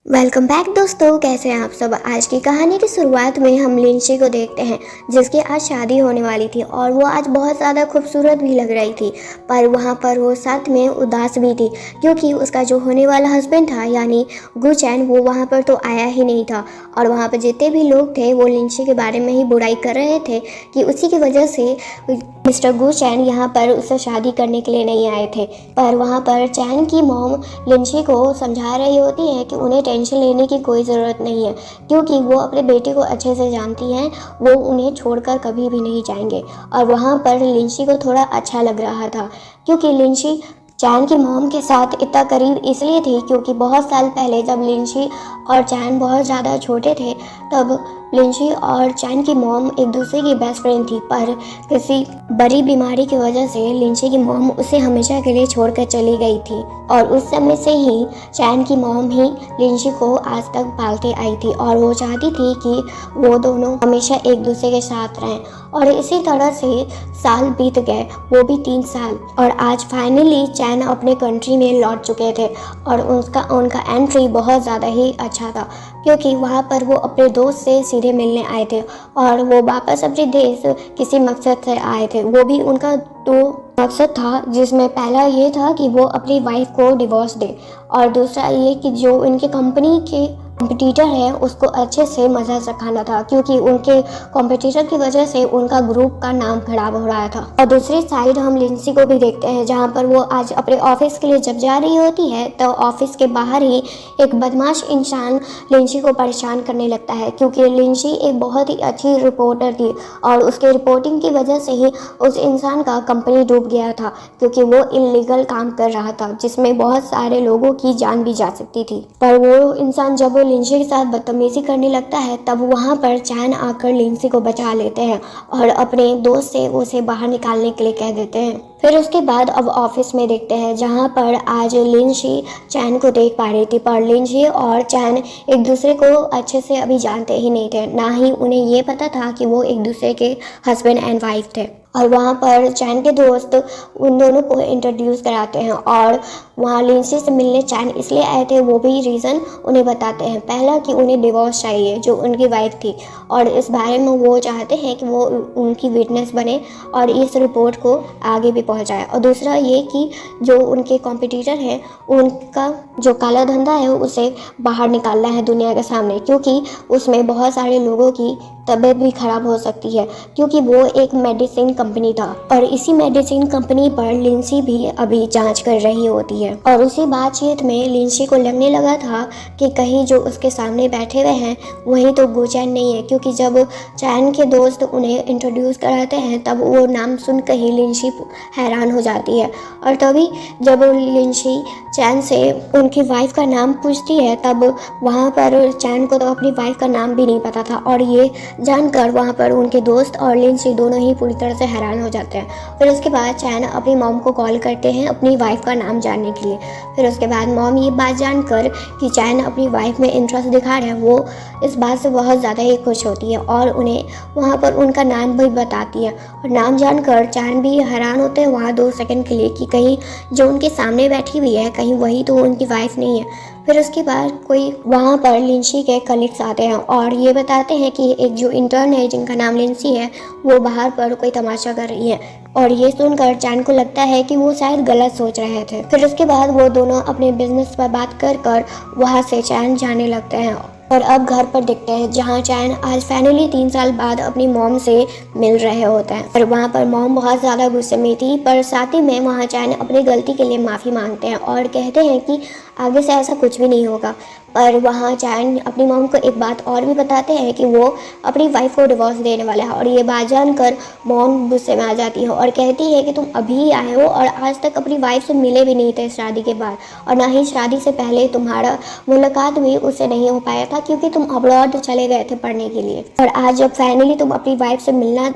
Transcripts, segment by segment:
Welcome back दोस्तों, कैसे हैं आप सब। आज की कहानी की शुरुआत में हम लिंशी को देखते हैं जिसकी आज शादी होने वाली थी और वो आज बहुत ज़्यादा खूबसूरत भी लग रही थी। पर वहाँ पर वो साथ में उदास भी थी क्योंकि उसका जो होने वाला हस्बैंड था यानी गुचैन वो वहाँ पर तो आया ही नहीं था। और वहाँ पर जितने भी लोग थे वो लिंशी के बारे में ही बुराई कर रहे थे कि उसी की वजह से मिस्टर गुचैन यहाँ पर उससे शादी करने के लिए नहीं आए थे। पर वहाँ पर चैन की मॉम लिंशी को समझा रही होती है कि उन्हें टेंशन लेने की कोई ज़रूरत नहीं है क्योंकि वो अपने बेटे को अच्छे से जानती हैं, वो उन्हें छोड़कर कभी भी नहीं जाएंगे। और वहाँ पर लिंशी को थोड़ा अच्छा लग रहा था क्योंकि लिंशी चैन की मॉम के साथ इतना करीब इसलिए थी क्योंकि बहुत साल पहले जब लिंशी और चैन बहुत ज़्यादा छोटे थे तब लिंशी और चैन की मॉम एक दूसरे की बेस्ट फ्रेंड थी। पर किसी बड़ी बीमारी की वजह से लिंशी की मॉम उसे हमेशा के लिए छोड़कर चली गई थी और उस समय से ही चैन की मॉम ही लिंशी को आज तक पालते आई थी और वो चाहती थी कि वो दोनों हमेशा एक दूसरे के साथ रहें। और इसी तरह से साल बीत गए, वो भी 3 साल, और आज फाइनली चैन अपने कंट्री में लौट चुके थे। और उनका एंट्री बहुत ज़्यादा ही अच्छा था क्योंकि वहाँ पर वो अपने दोस्त से सीधे मिलने आए थे और वो वापस अपने देश किसी मकसद से आए थे। वो भी उनका 2 मकसद था, जिसमें पहला ये था कि वो अपनी वाइफ को डिवोर्स दे और दूसरा ये कि जो इनके कंपनी के कॉम्पिटिटर है उसको अच्छे से मज़ा चखाना था क्योंकि उनके कॉम्पिटिटर की वजह से उनका ग्रुप का नाम खराब हो रहा था। और दूसरी साइड हम लिंसी को भी देखते हैं जहाँ पर वो आज अपने ऑफिस के लिए जब जा रही होती है तो ऑफिस के बाहर ही एक बदमाश इंसान लिंसी को परेशान करने लगता है क्योंकि लिंसी एक बहुत ही अच्छी रिपोर्टर थी और उसके रिपोर्टिंग की वजह से ही उस इंसान का कंपनी डूब गया था क्योंकि वो इलीगल काम कर रहा था जिसमें बहुत सारे लोगों की जान भी जा सकती थी। पर वो इंसान जब लिंसी के साथ बदतमीजी करने लगता है तब वहाँ पर चैन आकर लिंसी को बचा लेते हैं और अपने दोस्त से उसे बाहर निकालने के लिए कह देते हैं। फिर उसके बाद अब ऑफिस में देखते हैं जहाँ पर आज लिंसी चैन को देख पा रही थी, पर लिंसी और चैन एक दूसरे को अच्छे से अभी जानते ही नहीं थे, ना ही उन्हें ये पता था कि वो एक दूसरे के हस्बैंड एंड वाइफ थे। और वहाँ पर चैन के दोस्त उन दोनों को इंट्रोड्यूस कराते हैं और वहाँ लिंसी से मिलने चैन इसलिए आए थे वो भी रीज़न उन्हें बताते हैं। पहला कि उन्हें डिवोर्स चाहिए जो उनकी वाइफ थी और इस बारे में वो चाहते हैं कि वो उनकी विटनेस बने और इस रिपोर्ट को आगे भी पहुँचाए। और दूसरा ये कि जो उनके कॉम्पिटिटर हैं उनका जो काला धंधा है उसे बाहर निकालना है दुनिया के सामने क्योंकि उसमें बहुत सारे लोगों की तबीयत भी ख़राब हो सकती है क्योंकि वो एक मेडिसिन कंपनी था और इसी मेडिसिन कंपनी पर लिंसी भी अभी जांच कर रही होती है। और उसी बातचीत में लिंसी को लगने लगा था कि कहीं जो उसके सामने बैठे हुए हैं वही तो गुचैन नहीं है क्योंकि जब चैन के दोस्त उन्हें इंट्रोड्यूस कराते हैं तब वो नाम सुनकर ही लिंसी हैरान हो जाती है। और तभी जब लिंसी चैन से उनकी वाइफ का नाम पूछती है तब वहाँ पर चैन को तो अपनी वाइफ का नाम भी नहीं पता था और ये जानकर वहाँ पर उनके दोस्त और लिंसी दोनों ही पूरी तरह से हैरान हो जाते हैं। फिर उसके बाद चैन अपनी मॉम को कॉल करते हैं अपनी वाइफ का नाम जानने के लिए। फिर उसके बाद मॉम ये बात जानकर कि चैन अपनी वाइफ में इंटरेस्ट दिखा रहे हैं वो इस बात से बहुत ज़्यादा ही खुश होती है और उन्हें वहाँ पर उनका नाम भी बताती है। और नाम जानकर चैन भी हैरान होते हैं वहाँ 2 सेकंड के लिए कि कहीं जो उनके सामने बैठी हुई है कहीं वही तो उनकी वाइफ नहीं है। फिर उसके बाद कोई वहाँ पर लिंसी के कलीग्स आते हैं और ये बताते हैं कि एक जो इंटर्न है जिनका नाम लिंसी है वो बाहर पर कोई तमाशा कर रही है और ये सुनकर चैन को लगता है कि वो शायद गलत सोच रहे थे। फिर उसके बाद वो दोनों अपने बिजनेस पर बात कर वहाँ से चैन जाने लगते हैं। और अब घर पर देखते हैं जहाँ चैन आज फाइनली 3 साल बाद अपनी मॉम से मिल रहे होते हैं। और वहाँ पर मॉम बहुत ज़्यादा गुस्से में थी पर साथ ही में वहाँ चैन अपनी गलती के लिए माफ़ी मांगते हैं और कहते हैं कि आगे से ऐसा कुछ भी नहीं होगा। पर वहाँ चैन अपनी मॉम को एक बात और भी बताते हैं कि वो अपनी वाइफ को डिवोर्स देने वाला है और ये बात जानकर मॉम गुस्से में आ जाती है और कहती है कि तुम अभी आए हो और आज तक अपनी वाइफ से मिले भी नहीं थे शादी के बाद और ना ही शादी से पहले तुम्हारा मुलाकात भी उससे नहीं हो पाया था क्योंकि तुम अब्रॉड चले गए थे पढ़ने के लिए। और आज जब फाइनली तुम अपनी वाइफ से मिलना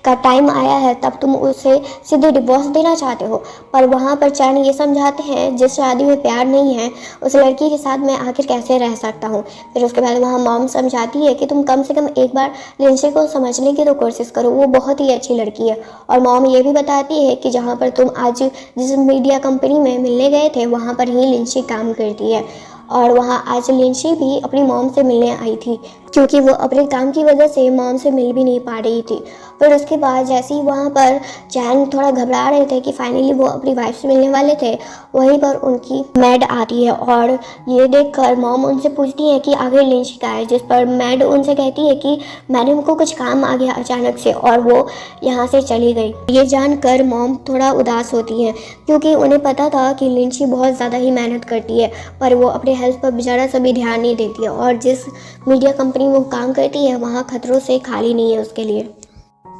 का टाइम आया है तब तुम उसे सीधे डिवोर्स देना चाहते हो। पर वहाँ पर चैन ये समझाते हैं जिस शादी में प्यार नहीं है उस लड़की के साथ मैं आखिर कैसे रह सकता हूँ। फिर उसके बाद वहाँ मॉम समझाती है कि तुम कम से कम एक बार लिंसी को समझने की तो कोशिश करो, वो बहुत ही अच्छी लड़की है। और मॉम ये भी बताती है कि जहाँ पर तुम आज जिस मीडिया कंपनी में मिलने गए थे वहाँ पर ही लिंसी काम करती है। और वहाँ आज लिंची भी अपनी मॉम से मिलने आई थी, क्योंकि वो अपने काम की वजह से मॉम से मिल भी नहीं पा रही थी। फिर उसके बाद जैसे ही वहाँ पर चैन थोड़ा घबरा रहे थे कि फाइनली वो अपनी वाइफ से मिलने वाले थे, वहीं पर उनकी मैड आती है और ये देखकर मॉम उनसे पूछती है कि आखिर लिंची कहाँ है, जिस पर मैड उनसे कहती है कि मैडम को कुछ काम आ गया अचानक से और वो यहाँ से चली गई। ये जानकर मॉम थोड़ा उदास होती हैं, क्योंकि उन्हें पता था कि लिंची बहुत ज़्यादा ही मेहनत करती है, पर वो अपने हेल्थ पर बेचारा सभी ध्यान नहीं देती है और जिस मीडिया कंपनी में वो काम करती है वहाँ खतरों से खाली नहीं है उसके लिए।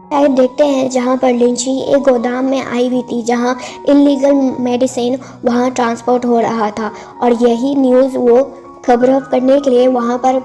शायद देखते हैं जहाँ पर लिंची एक गोदाम में आई हुई थी जहाँ इलीगल मेडिसिन वहाँ ट्रांसपोर्ट हो रहा था, और यही न्यूज़ वो खबर करने के लिए वहाँ पर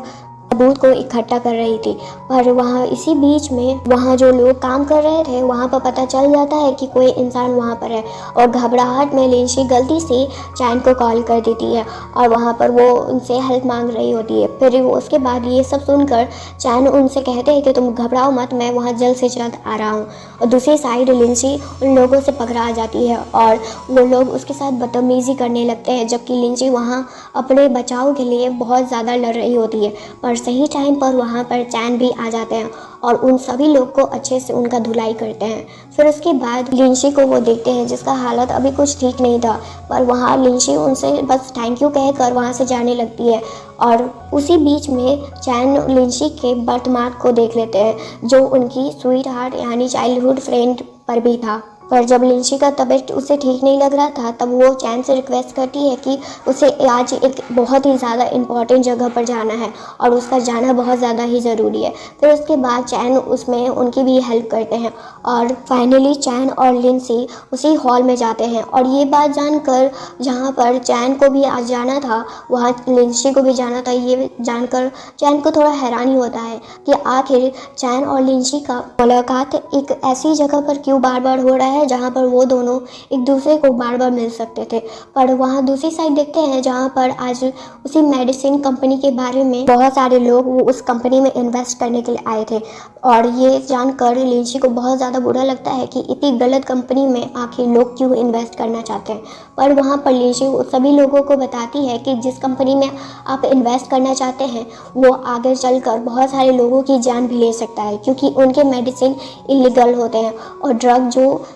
सबूत को इकट्ठा कर रही थी। पर वहाँ इसी बीच में वहाँ जो लोग काम कर रहे थे वहाँ पर पता चल जाता है कि कोई इंसान वहाँ पर है, और घबराहट में लिंची गलती से चैन को कॉल कर देती है और वहाँ पर वो उनसे हेल्प मांग रही होती है। फिर वो उसके बाद ये सब सुनकर चैन उनसे कहते हैं कि तुम घबराओ मत, मैं वहाँ जल्द से जल्द आ रहा हूँ। और दूसरी साइड लिंची उन लोगों से पकड़ा जाती है और वो लोग उसके साथ बदतमीज़ी करने लगते हैं, जबकि लिंची वहाँ अपने बचाव के लिए बहुत ज़्यादा लड़ रही होती है। पर सही टाइम पर वहाँ पर चैन भी आ जाते हैं और उन सभी लोग को अच्छे से उनका धुलाई करते हैं। फिर उसके बाद लिंची को वो देखते हैं जिसका हालत अभी कुछ ठीक नहीं था, पर वहाँ लिंची उनसे बस थैंक यू कहकर वहाँ से जाने लगती है। और उसी बीच में चैन लिंची के बर्थमार्क को देख लेते हैं जो उनकी स्वीट हार्ट यानी चाइल्डहुड फ्रेंड पर भी था। पर जब लिंची का तबीयत उसे ठीक नहीं लग रहा था तब वो चैन से रिक्वेस्ट करती है कि उसे आज एक बहुत ही ज़्यादा इम्पॉर्टेंट जगह पर जाना है और उसका जाना बहुत ज़्यादा ही ज़रूरी है। फिर उसके बाद चैन उसमें उनकी भी हेल्प करते हैं और फाइनली चैन और लिंची उसी हॉल में जाते हैं। और ये बात जानकर जहाँ पर चैन को भी आज जाना था वहाँ लिंची को भी जाना था, ये जानकर चैन को थोड़ा हैरानी होता है कि आखिर चैन और लिंची का मुलाकात एक ऐसी जगह पर क्यों बार बार हो रहा है जहाँ पर वो दोनों एक दूसरे को बार बार मिल सकते थे। पर वहाँ दूसरी साइड देखते हैं जहाँ पर आज उसी मेडिसिन कंपनी के बारे में बहुत सारे लोग वो उस कंपनी में इन्वेस्ट करने के लिए आए थे, और ये जानकर लिंची को बहुत ज़्यादा बुरा लगता है कि इतनी गलत कंपनी में आखिर लोग क्यों इन्वेस्ट करना चाहते हैं। पर वहाँ पर लिंची सभी लोगों को बताती है कि जिस कंपनी में आप इन्वेस्ट करना चाहते हैं वो आगे चलकर बहुत सारे लोगों की जान भी ले सकता है, क्योंकि उनके मेडिसिन इलीगल होते हैं और ड्रग जो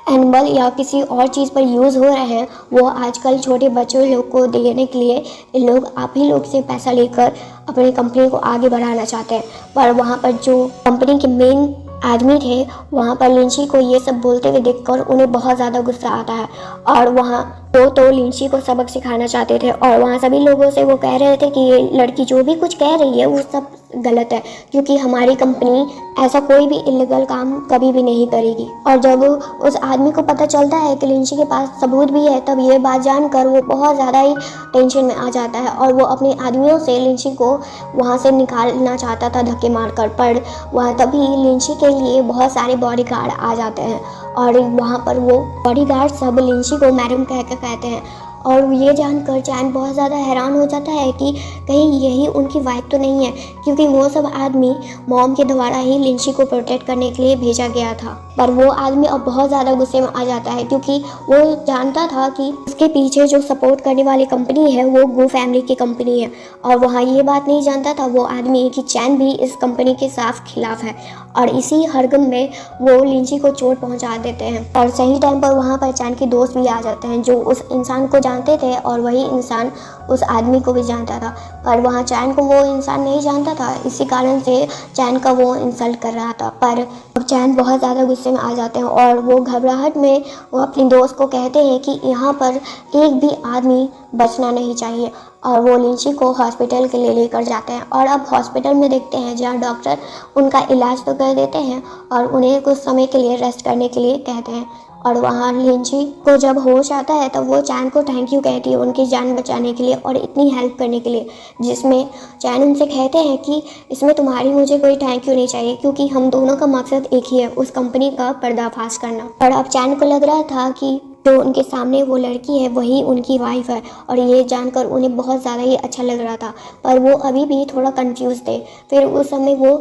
एनिमल या किसी और चीज़ पर यूज़ हो रहे हैं वो आजकल छोटे बच्चों लोग को देने के लिए इन लोग आप ही लोग से पैसा लेकर अपनी कंपनी को आगे बढ़ाना चाहते हैं। पर वहाँ पर जो कंपनी के मेन आदमी थे वहाँ पर लिंची को ये सब बोलते हुए देखकर उन्हें बहुत ज़्यादा गुस्सा आता है, और वहाँ वो तो लिंची को सबक सिखाना चाहते थे और वहाँ सभी लोगों से वो कह रहे थे कि ये लड़की जो भी कुछ कह रही है वो सब गलत है, क्योंकि हमारी कंपनी ऐसा कोई भी इलीगल काम कभी भी नहीं करेगी। और जब उस आदमी को पता चलता है कि लिंची के पास सबूत भी है तब ये बात जानकर वो बहुत ज़्यादा ही टेंशन में आ जाता है और वो अपने आदमियों से लिंची को वहाँ से निकालना चाहता था धक्के मारकर। पर वहाँ तभी लिंची के लिए बहुत सारे बॉडीगार्ड आ जाते हैं और वहाँ पर वो बॉडीगार्ड सब लिंची को मैडम कहते हैं। और ये जानकर चैन बहुत ज़्यादा हैरान हो जाता है कि कहीं यही उनकी वाइफ तो नहीं है, क्योंकि वो सब आदमी मॉम के द्वारा ही लिंची को प्रोटेक्ट करने के लिए भेजा गया था। पर वो आदमी अब बहुत ज़्यादा गुस्से में आ जाता है, क्योंकि वो जानता था कि उसके पीछे जो सपोर्ट करने वाली कंपनी है वो गू फैमिली की कंपनी है, और वहाँ ये बात नहीं जानता था वो आदमी कि चैन भी इस कंपनी के साफ खिलाफ है। और इसी हरगम में वो लिंची को चोट पहुँचा देते हैं और सही टाइम पर वहाँ पर चैन के दोस्त भी आ जाते हैं जो उस इंसान को जानते थे और वही इंसान उस आदमी को भी जानता था। पर वहाँ चैन को वो इंसान नहीं जानता था, इसी कारण से चैन का वो इंसल्ट कर रहा था। पर अब चैन बहुत ज़्यादा गुस्से में आ जाते हैं और वो घबराहट में वो अपने दोस्त को कहते हैं कि यहाँ पर एक भी आदमी बचना नहीं चाहिए, और वो लिंची को हॉस्पिटल के लिए लेकर जाते हैं। और अब हॉस्पिटल में देखते हैं जहाँ डॉक्टर उनका इलाज तो कर देते हैं और उन्हें कुछ समय के लिए रेस्ट करने के लिए कहते हैं। और वहाँ लिंची को जब होश आता है तब वो चैन को थैंक यू कहती है उनकी जान बचाने के लिए और इतनी हेल्प करने के लिए, जिसमें चैन उनसे कहते हैं कि इसमें तुम्हारी मुझे कोई थैंक यू नहीं चाहिए, क्योंकि हम दोनों का मकसद एक ही है, उस कंपनी का पर्दाफाश करना। और अब चैन को लग रहा था कि जो उनके सामने वो लड़की है वही उनकी वाइफ है, और ये जानकर उन्हें बहुत ज़्यादा ही अच्छा लग रहा था। पर वो अभी भी थोड़ा कंफ्यूज थे। फिर उस समय वो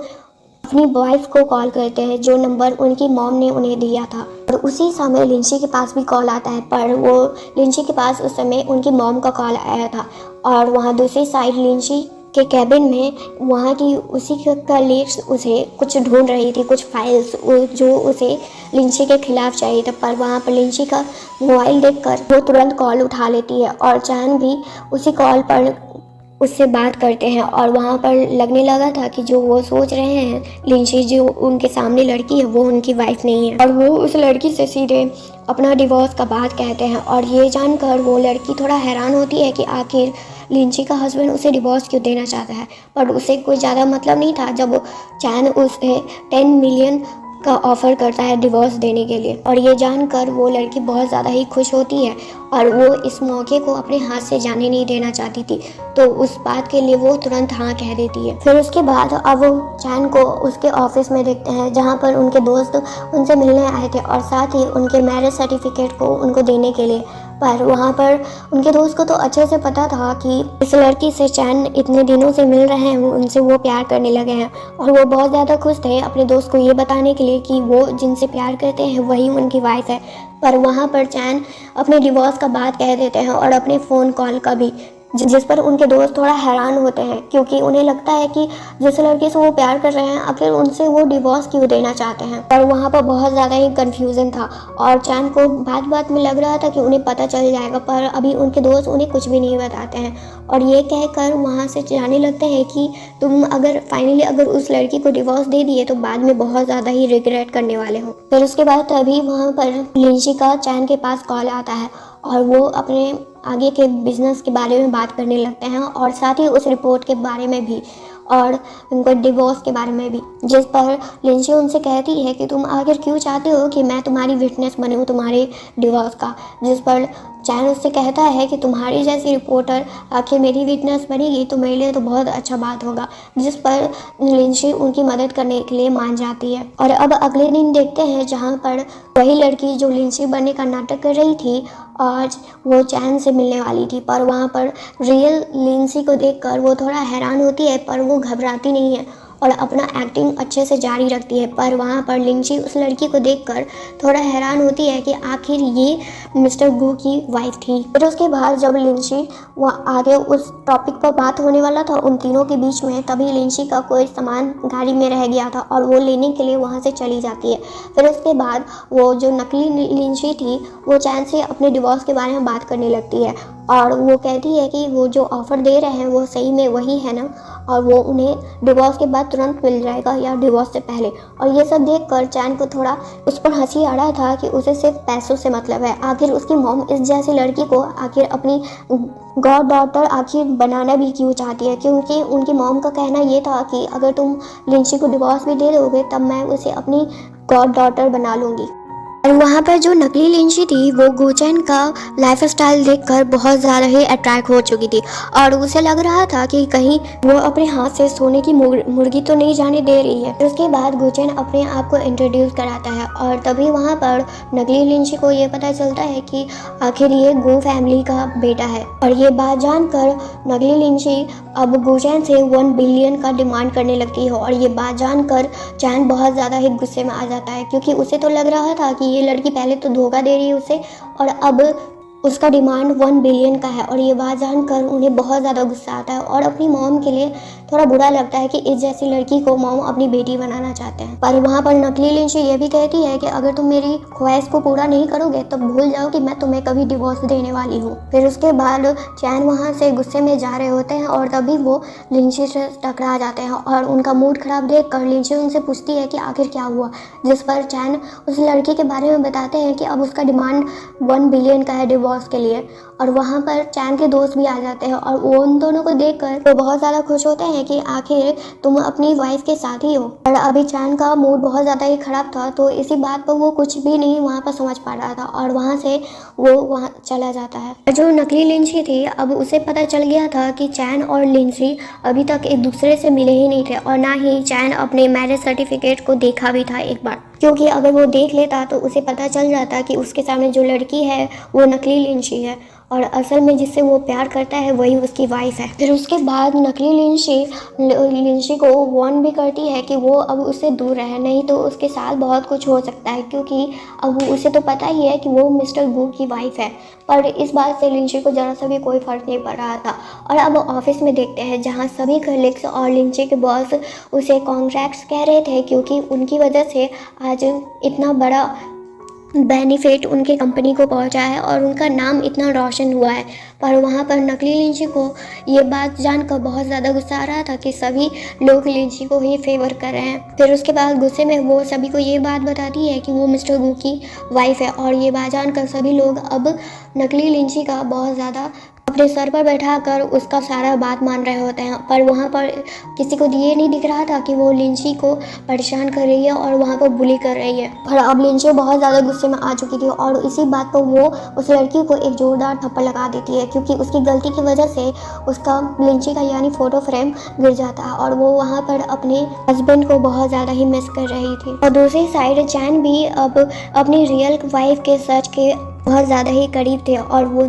अपनी वाइफ को कॉल करते हैं जो नंबर उनकी मॉम ने उन्हें दिया था, और उसी समय लिंची के पास भी कॉल आता है। पर वो लिंची के पास उस समय उनकी मॉम का कॉल आया था और वहाँ दूसरी साइड लिंची के कैबिन में वहाँ की उसी का लीड्स उसे कुछ ढूंढ रही थी, कुछ फाइल्स जो उसे लिंची के खिलाफ चाहिए था। पर वहाँ पर लिंची का मोबाइल देखकर वो तुरंत कॉल उठा लेती है और चैन भी उसी कॉल पर उससे बात करते हैं। और वहाँ पर लगने लगा था कि जो वो सोच रहे हैं लिंची जो उनके सामने लड़की है वो उनकी वाइफ नहीं है, और वो उस लड़की से सीधे अपना डिवोर्स का बात कहते हैं। और ये जानकर वो लड़की थोड़ा हैरान होती है कि आखिर लिंची का हस्बैंड उसे डिवोर्स क्यों देना चाहता है, पर उसे कोई ज़्यादा मतलब नहीं था जब चैन उसे 10 मिलियन का ऑफ़र करता है डिवोर्स देने के लिए। और ये जानकर वो लड़की बहुत ज़्यादा ही खुश होती है और वो इस मौके को अपने हाथ से जाने नहीं देना चाहती थी, तो उस बात के लिए वो तुरंत हाँ कह देती है। फिर उसके बाद अब वो चैन को उसके ऑफिस में देखते हैं जहाँ पर उनके दोस्त उनसे मिलने आए थे और साथ ही उनके मैरिज सर्टिफिकेट को उनको देने के लिए। पर वहाँ पर उनके दोस्त को तो अच्छे से पता था कि इस लड़की से चैन इतने दिनों से मिल रहे हैं, उनसे वो प्यार करने लगे हैं, और वो बहुत ज़्यादा खुश थे अपने दोस्त को ये बताने के लिए कि वो जिनसे प्यार करते हैं वही उनकी वाइफ है। पर वहाँ पर चैन अपने डिवोर्स का बात कह देते हैं और अपने फ़ोन कॉल का भी, जिस पर उनके दोस्त थोड़ा हैरान होते हैं क्योंकि उन्हें लगता है कि जिस लड़के से वो प्यार कर रहे हैं आखिर उनसे वो डिवोर्स क्यों देना चाहते हैं। पर वहाँ पर बहुत ज़्यादा ही कन्फ्यूज़न था और चैन को बात बात में लग रहा था कि उन्हें पता चल जाएगा, पर अभी उनके दोस्त उन्हें कुछ भी नहीं बताते हैं और ये कहकर वहाँ से जाने लगते हैं कि तुम अगर फाइनली अगर उस लड़की को डिवोर्स दे दिए तो बाद में बहुत ज़्यादा ही रिग्रेट करने वाले हो। फिर उसके बाद तभी वहाँ पर लिंची का चैन के पास कॉल आता है और वो अपने आगे के बिजनेस के बारे में बात करने लगते हैं और साथ ही उस रिपोर्ट के बारे में भी और उनको डिवोर्स के बारे में भी, जिस पर लिंची उनसे कहती है कि तुम आखिर क्यों चाहते हो कि मैं तुम्हारी विटनेस बनूं तुम्हारे डिवोर्स का, जिस पर चैन उससे कहता है कि तुम्हारी जैसी रिपोर्टर आखिर मेरी विटनेस बनेगी तो मेरे लिए तो बहुत अच्छा बात होगा, जिस पर लिंची उनकी मदद करने के लिए मान जाती है। और अब अगले दिन देखते हैं जहाँ पर वही लड़की जो लिंची बनने का नाटक कर रही थी आज वो चैन से मिलने वाली थी, पर वहाँ पर रियल लिंची को देखकर वो थोड़ा हैरान होती है पर वो घबराती नहीं है और अपना एक्टिंग अच्छे से जारी रखती है। पर वहाँ पर लिंची उस लड़की को देखकर थोड़ा हैरान होती है कि आखिर ये मिस्टर गू की वाइफ थी। फिर उसके बाद जब लिंची वो आगे उस टॉपिक पर बात होने वाला था उन तीनों के बीच में, तभी लिंची का कोई सामान गाड़ी में रह गया था और वो लेने के लिए वहाँ से चली जाती है। फिर उसके बाद वो जो नकली लिंची थी वो चैन से अपने डिवोर्स के बारे में बात करने लगती है और वो कहती है कि वो जो ऑफ़र दे रहे हैं वो सही में वही है ना, और वो उन्हें डिवोर्स के बाद तुरंत मिल जाएगा या डिवोर्स से पहले। और ये सब देखकर चैन को थोड़ा उस पर हंसी आ रहा था कि उसे सिर्फ पैसों से मतलब है, आखिर उसकी मॉम इस जैसी लड़की को आखिर अपनी गॉड डॉटर आखिर बनाना भी क्यों चाहती है, क्योंकि उनकी मॉम का कहना ये था कि अगर तुम लिंची को डिवोर्स भी दे दोगे तब मैं उसे अपनी गॉड डॉटर बना लूँगी। और वहाँ पर जो नकली लिंची थी वो गोचैन का लाइफस्टाइल देखकर बहुत ज़्यादा ही अट्रैक्ट हो चुकी थी और उसे लग रहा था कि कहीं वो अपने हाथ से सोने की मुर्गी तो नहीं जाने दे रही है। उसके बाद गोचैन अपने आप को इंट्रोड्यूस कराता है और तभी वहाँ पर नकली लिंची को ये पता चलता है कि आखिर ये गो फैमिली का बेटा है। और ये बात जानकर नकली लिंची अब गोचैन से 1 बिलियन का डिमांड करने लगती है और ये बात जानकर चैन बहुत ज़्यादा ही गुस्से में आ जाता है क्योंकि उसे तो लग रहा था कि ये लड़की पहले तो धोखा दे रही है उसे और अब उसका डिमांड 1 बिलियन का है। और ये बात जानकर उन्हें बहुत ज़्यादा गुस्सा आता है और अपनी मॉम के लिए थोड़ा बुरा लगता है कि इस जैसी लड़की को मॉम अपनी बेटी बनाना चाहते हैं। पर वहाँ पर नकली लिंची ये भी कहती है कि अगर तुम मेरी ख्वाहिश को पूरा नहीं करोगे तो भूल जाओ कि मैं तुम्हें कभी डिवोर्स देने वाली हूँ। फिर उसके बाद चैन वहाँ से गुस्से में जा रहे होते हैं और तभी वो लिंची से टकरा जाते हैं और उनका मूड खराब देख कर लिंची उनसे पूछती है कि आखिर क्या हुआ, जिस पर चैन उस लड़की के बारे में बताते हैं कि अब उसका डिमांड 1 बिलियन का है डिवोर्स के लिए। और वहाँ पर चैन के दोस्त भी आ जाते हैं और वो उन दोनों को देखकर वो बहुत ज़्यादा खुश होते हैं कि आखिर तुम अपनी वाइफ के साथ ही हो। और अभी चैन का मूड बहुत ज़्यादा ही ख़राब था तो इसी बात पर वो कुछ भी नहीं वहाँ पर समझ पा रहा था और वहाँ से वो वहाँ चला जाता है। जो नकली लिंची थी अब उसे पता चल गया था कि चैन और लिंची अभी तक एक दूसरे से मिले ही नहीं थे और ना ही चैन अपने मैरिज सर्टिफिकेट को देखा भी था एक बार, क्योंकि अगर वो देख लेता तो उसे पता चल जाता कि उसके सामने जो लड़की है वो नकली लिंची है। और असल में जिससे वो प्यार करता है वही उसकी वाइफ है। फिर उसके बाद नकली लिंची को वार्न भी करती है कि वो अब उससे दूर रहे, नहीं तो उसके साथ बहुत कुछ हो सकता है, क्योंकि अब उसे तो पता ही है कि वो मिस्टर गू की वाइफ है। पर इस बात से लिंची को ज़रा सा भी कोई फ़र्क नहीं पड़ रहा था। और अब ऑफिस में देखते हैं जहाँ सभी कलीग्स और लिंची के बॉस उसे कॉन्ग्रेट्स कह रहे थे, क्योंकि उनकी वजह से आज इतना बड़ा बेनिफिट उनकी कंपनी को पहुंचा है और उनका नाम इतना रोशन हुआ है। पर वहाँ पर नकली लिंची को ये बात जानकर बहुत ज़्यादा गुस्सा आ रहा था कि सभी लोग लिंची को ही फेवर कर रहे हैं। फिर उसके बाद गुस्से में वो सभी को ये बात बताती है कि वो मिस्टर गू की वाइफ है, और ये बात जानकर सभी लोग अब नकली लिंची का बहुत ज़्यादा अपने सर पर बैठा कर उसका सारा बात मान रहे होते हैं। पर वहाँ पर किसी को ये नहीं दिख रहा था कि वो लिंची को परेशान कर रही है और वहाँ पर बुली कर रही है। पर अब लिंची बहुत ज़्यादा गुस्से में आ चुकी थी और इसी बात पर वो उस लड़की को एक जोरदार थप्पड़ लगा देती है, क्योंकि उसकी गलती की वजह से उसका लिंची का यानी फ़ोटो फ्रेम गिर जाता है और वो वहाँ पर अपने हस्बैंड को बहुत ज़्यादा ही मिस कर रही थी। और दूसरी साइड चैन भी अब अपनी रियल वाइफ के सच के बहुत ज़्यादा ही करीब थे और वो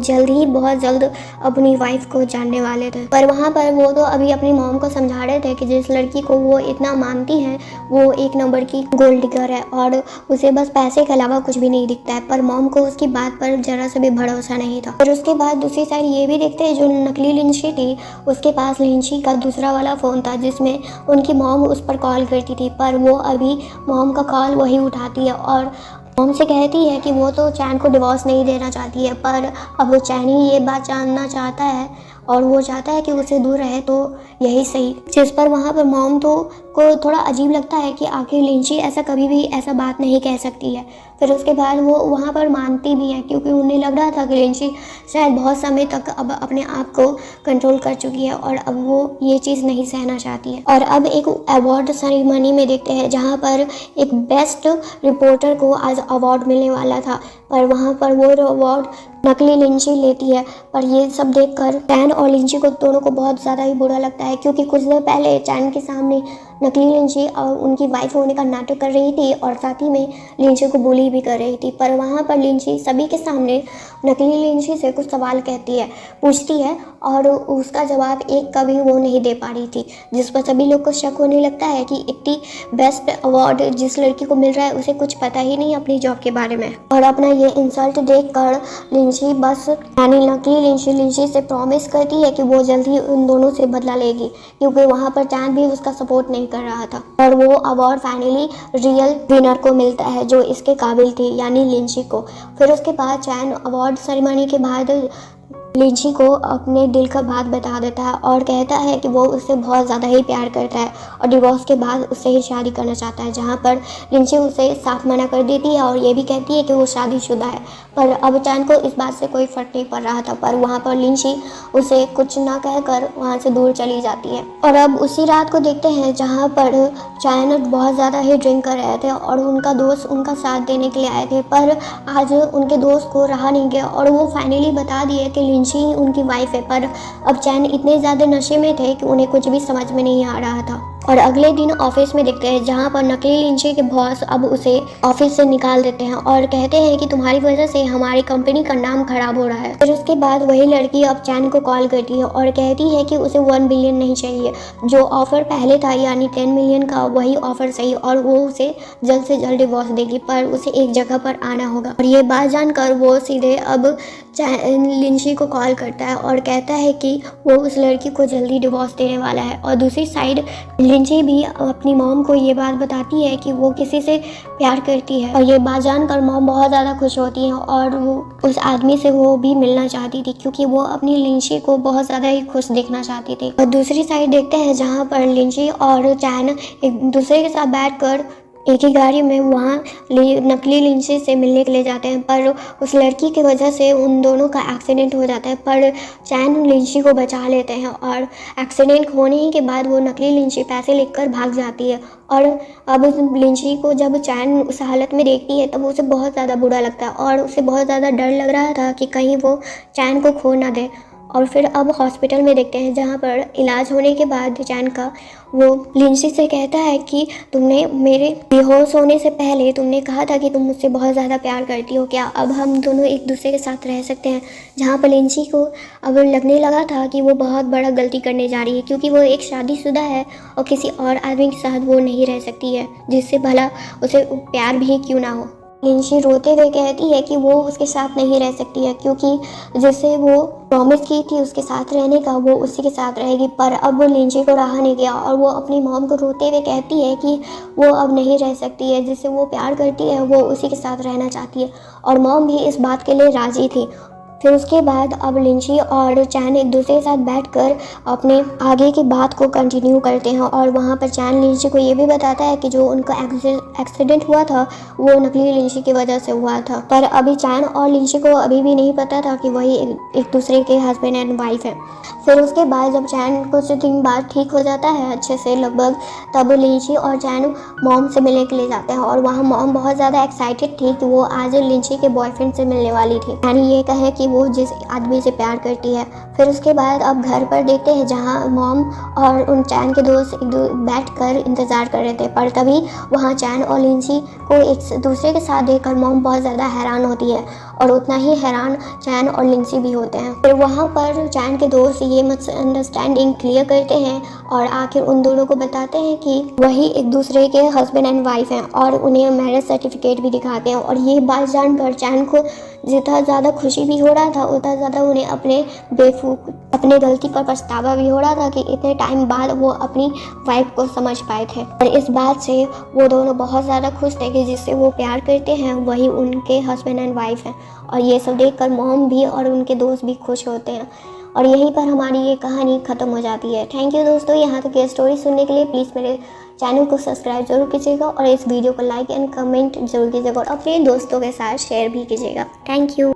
बहुत जल्द अपनी वाइफ को जानने वाले थे। पर वहाँ पर वो तो अभी अपनी मॉम को समझा रहे थे कि जिस लड़की को वो इतना मानती हैं वो एक नंबर की गोल्ड डिगर है और उसे बस पैसे के अलावा कुछ भी नहीं दिखता है। पर मॉम को उसकी बात पर जरा सा भी भरोसा नहीं था। फिर उसके बाद दूसरी साइड ये भी देखते हैं जो नकली लिंची थी उसके पास लिंची का दूसरा वाला फ़ोन था जिसमें उनकी मॉम उस पर कॉल करती थी, पर वो अभी मॉम का कॉल वही उठाती है और मॉम से कहती है कि वो तो चैन को डिवोर्स नहीं देना चाहती है, पर अब वो चैन ही ये बात जानना चाहता है और वो चाहता है कि उससे दूर रहे तो यही सही। जिस पर वहाँ पर मॉम को थोड़ा अजीब लगता है कि आखिर लिंची ऐसा कभी भी ऐसा बात नहीं कह सकती है। फिर उसके बाद वो वहाँ पर मानती भी है, क्योंकि उन्हें लग रहा था कि लिंची शायद बहुत समय तक अब अपने आप को कंट्रोल कर चुकी है और अब वो ये चीज़ नहीं सहना चाहती है। और अब एक अवार्ड सेरेमनी में देखते हैं जहाँ पर एक बेस्ट रिपोर्टर को आज अवार्ड मिलने वाला था, पर वहाँ पर वो अवार्ड नकली लिंची लेती है। पर ये सब देखकर चैन और लिंची को दोनों को बहुत ज़्यादा ही बुरा लगता है, क्योंकि कुछ देर पहले चैन के सामने नकली लिंची और उनकी वाइफ होने का नाटक कर रही थी और साथ ही में लिंची को बुली भी कर रही थी। पर वहाँ पर लिंची सभी के सामने नकली लिंची से कुछ सवाल पूछती है और उसका जवाब एक का भी वो नहीं दे पा रही थी, जिस पर सभी लोग को शक होने लगता है कि इतनी बेस्ट अवार्ड जिस लड़की को मिल रहा है उसे कुछ पता ही नहीं अपनी जॉब के बारे में। और अपना ये इंसल्ट देखकर लिंची बस यानी नकली लिंची से प्रॉमिस करती है कि वो जल्दी उन दोनों से बदला लेगी, क्योंकि वहाँ पर चैन भी उसका सपोर्ट नहीं कर रहा था। और वो अवार्ड फाइनली रियल विनर को मिलता है जो इसके काबिल थी, यानी लिंची को। फिर उसके बाद चैन अवार्ड सेरेमनी के बाद लिंची को अपने दिल का बात बता देता है और कहता है कि वो उससे बहुत ज़्यादा ही प्यार करता है और डिवोर्स के बाद उससे ही शादी करना चाहता है, जहाँ पर लिंची उसे साफ मना कर देती है और ये भी कहती है कि वो शादीशुदा है। पर अब चैन को इस बात से कोई फ़र्क नहीं पड़ रहा था, पर वहाँ पर लिंची उसे कुछ ना कहकर वहाँ से दूर चली जाती है। और अब उसी रात को देखते हैं जहाँ पर चैन बहुत ज़्यादा ही ड्रिंक कर रहे थे और उनका दोस्त उनका साथ देने के लिए आए थे, पर आज उनके दोस्त को रहा नहीं गया और वो फाइनली बता दिए कि लिंची उनकी वाइफ है। पर अब चैन इतने ज़्यादा नशे में थे कि उन्हें कुछ भी समझ में नहीं आ रहा था। और अगले दिन ऑफिस में देखते हैं जहाँ पर नकली लिंची के बॉस अब उसे ऑफिस से निकाल देते हैं और कहते हैं कि तुम्हारी वजह से हमारी कंपनी का नाम खराब हो रहा है। फिर उसके बाद वही लड़की अब चैन को कॉल करती है और कहती है कि उसे 1 बिलियन नहीं चाहिए, जो ऑफर पहले था यानी 10 मिलियन का वही ऑफर सही, और वो उसे जल्द से जल्द डिवोर्स देगी, पर उसे एक जगह पर आना होगा। और ये बात जानकर वो सीधे अब लिंची को कॉल करता है और कहता है कि वो उस लड़की को जल्दी डिवोर्स देने वाला है। और दूसरी साइड लिंची भी अपनी मॉम को ये बात बताती है कि वो किसी से प्यार करती है, और ये बात जानकर मॉम बहुत ज़्यादा खुश होती है और वो उस आदमी से वो भी मिलना चाहती थी, क्योंकि वो अपनी लिंची को बहुत ज़्यादा ही खुश देखना चाहती थी। और दूसरी साइड देखते हैं जहाँ पर लिंची और चैन एक दूसरे के साथ बैठकर एक ही गाड़ी में वहाँ नकली लिंची से मिलने के लिए जाते हैं, पर उस लड़की की वजह से उन दोनों का एक्सीडेंट हो जाता है। पर चैन लिंची को बचा लेते हैं और एक्सीडेंट होने ही के बाद वो नकली लिंची पैसे लेकर भाग जाती है। और अब लिंची को जब चैन उस हालत में देखती है तब उसे बहुत ज़्यादा बुरा लगता है और उसे बहुत ज़्यादा डर लग रहा था कि कहीं वो चैन को खो ना दे। और फिर अब हॉस्पिटल में देखते हैं जहाँ पर इलाज होने के बाद चैन का वो लिंसी से कहता है कि तुमने मेरे बेहोश होने से पहले तुमने कहा था कि तुम मुझसे बहुत ज़्यादा प्यार करती हो, क्या अब हम दोनों एक दूसरे के साथ रह सकते हैं। जहाँ पर लिंसी को अब लगने लगा था कि वो बहुत बड़ा गलती करने जा रही है, क्योंकि वो एक शादीशुदा है और किसी और आदमी के साथ वो नहीं रह सकती है, जिससे भला उसे प्यार भी क्यों ना हो। लिंसी रोते हुए कहती है कि वो उसके साथ नहीं रह सकती है, क्योंकि जैसे वो प्रॉमिस की थी उसके साथ रहने का, वो उसी के साथ रहेगी। पर अब वो लिंसी को रहा नहीं गया और वो अपनी मॉम को रोते हुए कहती है कि वो अब नहीं रह सकती है, जिससे वो प्यार करती है, वो उसी के साथ रहना चाहती है। और मॉम भी इस बात के लिए राज़ी थी। फिर उसके बाद अब लिंसी और चैन एक दूसरे के साथ बैठकर अपने आगे की बात को कंटिन्यू करते हैं। और वहाँ पर चैन लिंसी को ये भी बताता है कि जो उनका एक्सीडेंट हुआ था वो नकली लिंसी की वजह से हुआ था। पर अभी चैन और लिंसी को अभी भी नहीं पता था कि वही एक दूसरे के हस्बैंड एंड वाइफ है। फिर उसके बाद जब चैन कुछ दिन बाद ठीक हो जाता है अच्छे से लगभग, तब लिंसी और चैन मॉम से मिलने के लिए जाते हैं। और वहाँ मॉम बहुत ज़्यादा एक्साइटेड थी कि वो आज लिंसी के बॉयफ्रेंड से मिलने वाली थी, यानी ये कहे कि वो जिस आदमी से प्यार करती है। फिर उसके बाद अब घर पर देखते हैं जहाँ मॉम और उन चैन के दोस्त बैठ कर इंतज़ार कर रहे थे। पर तभी वहाँ चैन और लिंसी को एक दूसरे के साथ देखकर मॉम बहुत ज़्यादा हैरान होती है और उतना ही हैरान चैन और लिंसी भी होते हैं। फिर वहाँ पर चैन के दोस्त ये मिसअंडरस्टैंडिंग क्लियर करते हैं और आखिर उन दोनों को बताते हैं कि वही एक दूसरे के हस्बैंड एंड वाइफ हैं और उन्हें मैरिज सर्टिफिकेट भी दिखाते हैं। और ये बात जानकर चैन को जितना ज़्यादा खुशी भी हो रहा था उतना ज़्यादा उन्हें अपने गलती पर पछतावा भी हो रहा था कि इतने टाइम बाद वो अपनी वाइफ को समझ पाए थे। और इस बात से वो दोनों बहुत ज़्यादा खुश थे कि जिससे वो प्यार करते हैं वही उनके हस्बैंड एंड वाइफ हैं। और ये सब देखकर मॉम भी और उनके दोस्त भी खुश होते हैं। और यहीं पर हमारी ये कहानी ख़त्म हो जाती है। थैंक यू दोस्तों, यहाँ तक ये स्टोरी सुनने के लिए प्लीज़ मेरे चैनल को सब्सक्राइब जरूर कीजिएगा और इस वीडियो को लाइक एंड कमेंट जरूर कीजिएगा और अपने दोस्तों के साथ शेयर भी कीजिएगा। Thank you.